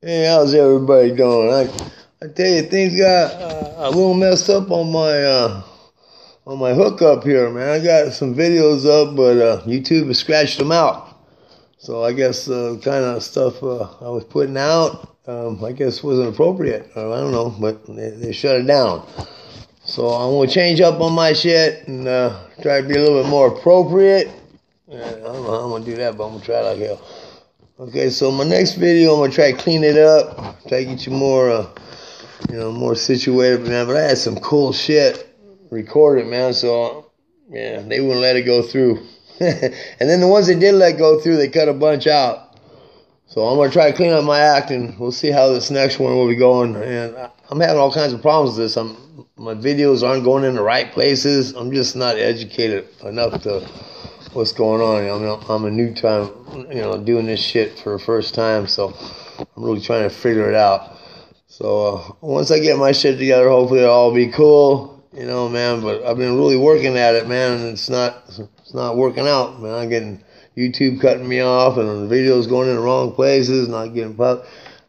Hey, how's everybody doing? I tell you, things got a little messed up on my hookup here, man. I got some videos up, but YouTube has scratched them out. So I guess the kind of stuff I was putting out, I guess wasn't appropriate. I don't know, but they shut it down. So I'm gonna change up on my shit and try to be a little bit more appropriate. I don't know how I'm gonna do that, but I'm gonna try like hell. Okay, so my next video, I'm gonna try to clean it up, try to get you more, more situated, man. But I had some cool shit recorded, man. So yeah, they wouldn't let it go through. And then the ones they did let go through, they cut a bunch out. So I'm gonna try to clean up my act, and we'll see how this next one will be going. And I'm having all kinds of problems with this. My videos aren't going in the right places. I'm just not educated enough to what's going on. I mean, I'm a new time, doing this shit for the first time, so I'm really trying to figure it out. So once I get my shit together, hopefully it'll all be cool, man. But I've been really working at it, man, and it's not working out, man. I'm getting YouTube cutting me off, and the videos going in the wrong places, not getting pop.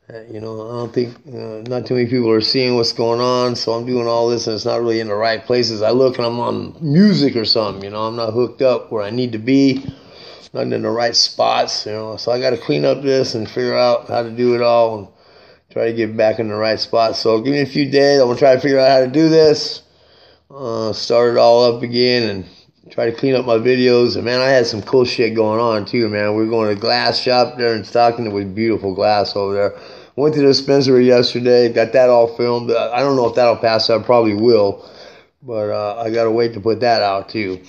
I don't think not too many people are seeing what's going on, so I'm doing all this and it's not really in the right places. I look and I'm on music or something, I'm not hooked up where I need to be, not in the right spots, so I got to clean up this and figure out how to do it all and try to get back in the right spot. So give me a few days, I'm going to try to figure out how to do this, start it all up again and try to clean up my videos. And man, I had some cool shit going on too, man. We're going to a glass shop there in Stockton. It was beautiful glass over there. Went to the dispensary yesterday, got that all filmed. I don't know if that'll pass, I probably will. But I got to wait to put that out too.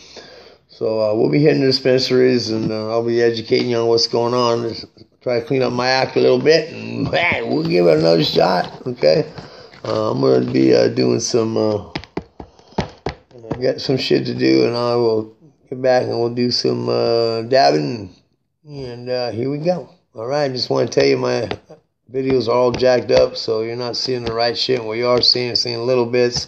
So we'll be hitting the dispensaries and I'll be educating you on what's going on. Just try to clean up my act a little bit and man, we'll give it another shot, okay? I'm going to be doing some, I got some shit to do and I will get back and we'll do some dabbing and here we go. All right, just want to tell you my videos are all jacked up, so you're not seeing the right shit. What you are seeing little bits.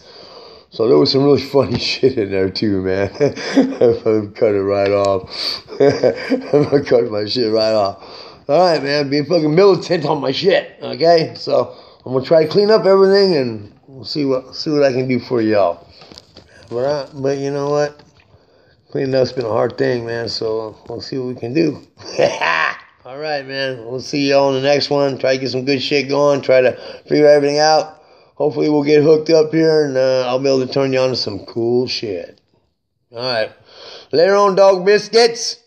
So there was some really funny shit in there too, man. I'm gonna cut it right off. I'm gonna cut my shit right off. All right, man, be fucking militant on my shit, okay? So I'm gonna try to clean up everything, and we'll see what I can do for y'all. But you know what? Cleaning up's been a hard thing, man. So we'll see what we can do. All right, man. We'll see y'all on the next one. Try to get some good shit going. Try to figure everything out. Hopefully we'll get hooked up here and I'll be able to turn you on to some cool shit. All right. Later on, dog biscuits.